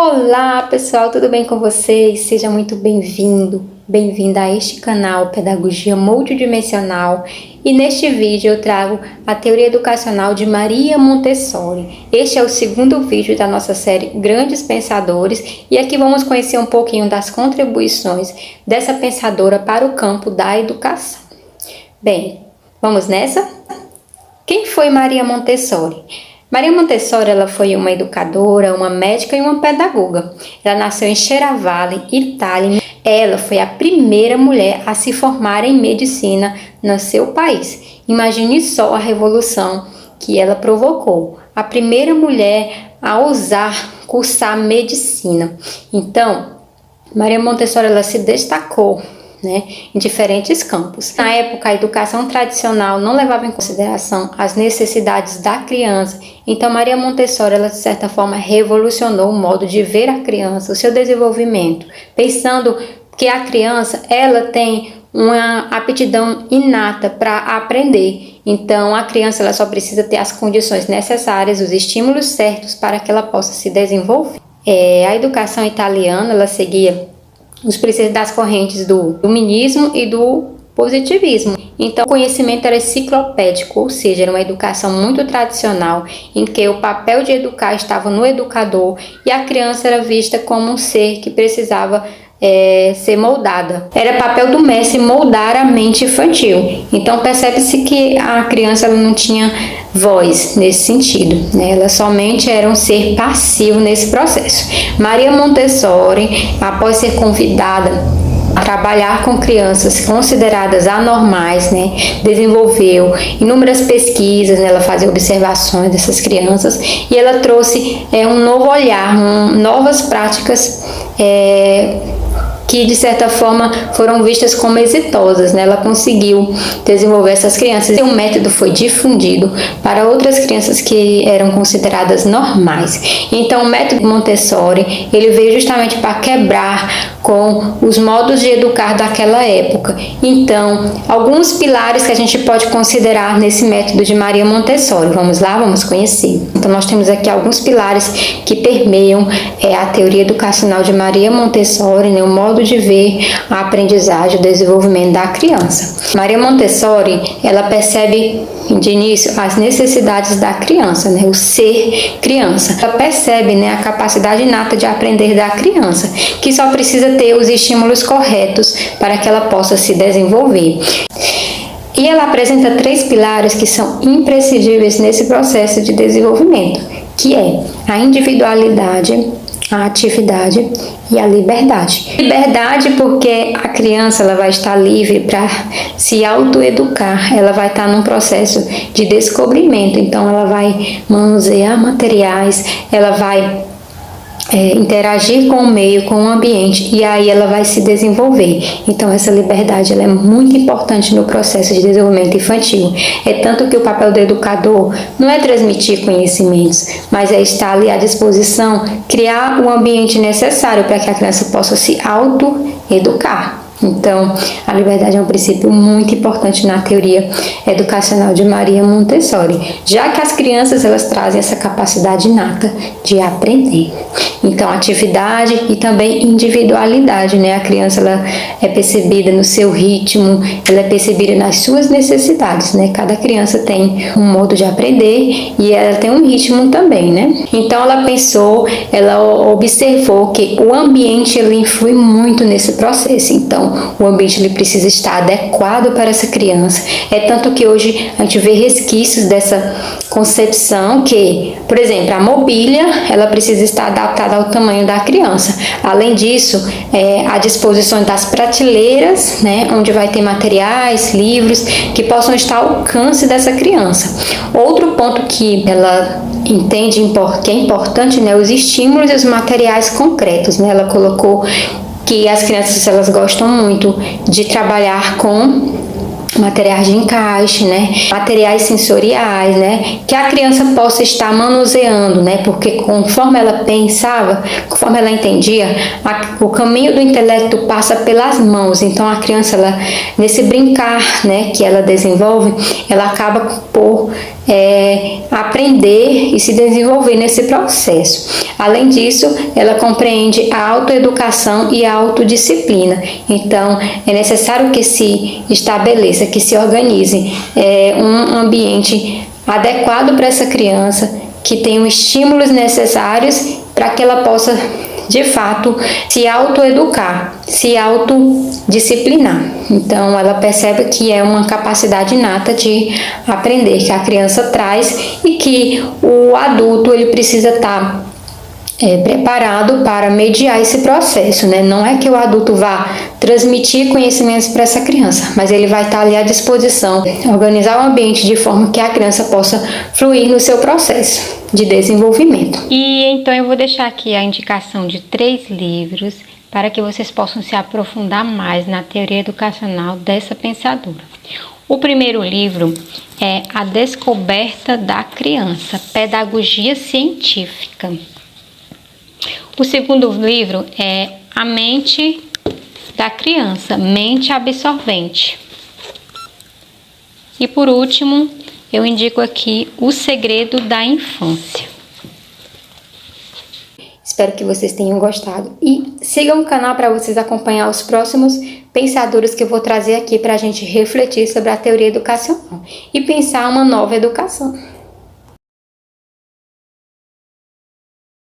Olá pessoal, tudo bem com vocês? Seja muito bem-vindo, bem-vinda a este canal Pedagogia Multidimensional, e neste vídeo eu trago a teoria educacional de Maria Montessori. Este é o segundo vídeo da nossa série Grandes Pensadores, e aqui vamos conhecer um pouquinho das contribuições dessa pensadora para o campo da educação. Bem, vamos nessa? Quem foi Maria Montessori? Maria Montessori ela foi uma educadora, uma médica e uma pedagoga. Ela nasceu em Chiaravalle, Itália. Ela foi a primeira mulher a se formar em medicina no seu país. Imagine só a revolução que ela provocou. A primeira mulher a ousar cursar medicina. Então, Maria Montessori ela se destacou, em diferentes campos. Na época, a educação tradicional não levava em consideração as necessidades da criança. Então, Maria Montessori, ela, de certa forma, revolucionou o modo de ver a criança, o seu desenvolvimento, pensando que a criança ela tem uma aptidão inata para aprender. Então, a criança ela só precisa ter as condições necessárias, os estímulos certos para que ela possa se desenvolver. A educação italiana, ela seguia os princípios das correntes do iluminismo e do positivismo. Então, o conhecimento era enciclopédico, ou seja, era uma educação muito tradicional, em que o papel de educar estava no educador e a criança era vista como um ser que precisava ser moldada. Era papel do mestre moldar a mente infantil. Então, percebe-se que a criança ela não tinha voz nesse sentido, Ela somente era um ser passivo nesse processo. Maria Montessori, após ser convidada a trabalhar com crianças consideradas anormais, desenvolveu inúmeras pesquisas, ela fazia observações dessas crianças e ela trouxe um novo olhar, novas práticas que de certa forma foram vistas como exitosas, Ela conseguiu desenvolver essas crianças e o método foi difundido para outras crianças que eram consideradas normais. Então o método Montessori, ele veio justamente para quebrar com os modos de educar daquela época. Então, alguns pilares que a gente pode considerar nesse método de Maria Montessori. Vamos lá, vamos conhecer. Então nós temos aqui alguns pilares que permeiam a teoria educacional de Maria Montessori, o modo de ver a aprendizagem e o desenvolvimento da criança. Maria Montessori, ela percebe de início as necessidades da criança, o ser criança. Ela percebe a capacidade inata de aprender da criança, que só precisa ter os estímulos corretos para que ela possa se desenvolver. E ela apresenta 3 pilares que são imprescindíveis nesse processo de desenvolvimento, que é a individualidade, a atividade e a liberdade. Liberdade porque a criança ela vai estar livre para se autoeducar, ela vai estar num processo de descobrimento, então ela vai manusear materiais, ela vai interagir com o meio, com o ambiente, e aí ela vai se desenvolver. Então essa liberdade ela é muito importante no processo de desenvolvimento infantil. É tanto que o papel do educador não é transmitir conhecimentos, mas é estar ali à disposição, criar o ambiente necessário para que a criança possa se autoeducar. Então, a liberdade é um princípio muito importante na teoria educacional de Maria Montessori, já que as crianças elas trazem essa capacidade inata de aprender. Então, atividade e também individualidade, A criança ela é percebida no seu ritmo, ela é percebida nas suas necessidades, Cada criança tem um modo de aprender e ela tem um ritmo também, Então, ela pensou, ela observou que o ambiente ele influi muito nesse processo. Então, o ambiente ele precisa estar adequado para essa criança. É tanto que hoje a gente vê resquícios dessa concepção que, por exemplo, a mobília ela precisa estar adaptada ao tamanho da criança. Além disso, a disposição das prateleiras, onde vai ter materiais, livros que possam estar ao alcance dessa criança. Outro ponto que ela entende que é importante, os estímulos e os materiais concretos, Ela colocou que as crianças elas gostam muito de trabalhar com materiais de encaixe, né, materiais sensoriais, né, que a criança possa estar manuseando, né, porque conforme ela pensava, conforme ela entendia, o caminho do intelecto passa pelas mãos. Então a criança, ela, nesse brincar, né, que ela desenvolve, ela acaba por aprender e se desenvolver nesse processo. Além disso, ela compreende a autoeducação e a autodisciplina. Então, é necessário que se estabeleça, que se organize um ambiente adequado para essa criança, que tenha os estímulos necessários para que ela possa, de fato, se autoeducar, se autodisciplinar. Então, ela percebe que é uma capacidade inata de aprender, que a criança traz e que o adulto ele precisa estar preparado para mediar esse processo, né? Não é que o adulto vá transmitir conhecimentos para essa criança, mas ele vai estar ali à disposição, organizar o ambiente de forma que a criança possa fluir no seu processo de desenvolvimento. E então eu vou deixar aqui a indicação de 3 livros para que vocês possam se aprofundar mais na teoria educacional dessa pensadora. O primeiro livro é A Descoberta da Criança, Pedagogia Científica. O segundo livro é A Mente da Criança, Mente Absorvente. E por último, eu indico aqui O Segredo da Infância. Espero que vocês tenham gostado e sigam o canal para vocês acompanhar os próximos pensadores que eu vou trazer aqui para a gente refletir sobre a teoria educacional e pensar uma nova educação.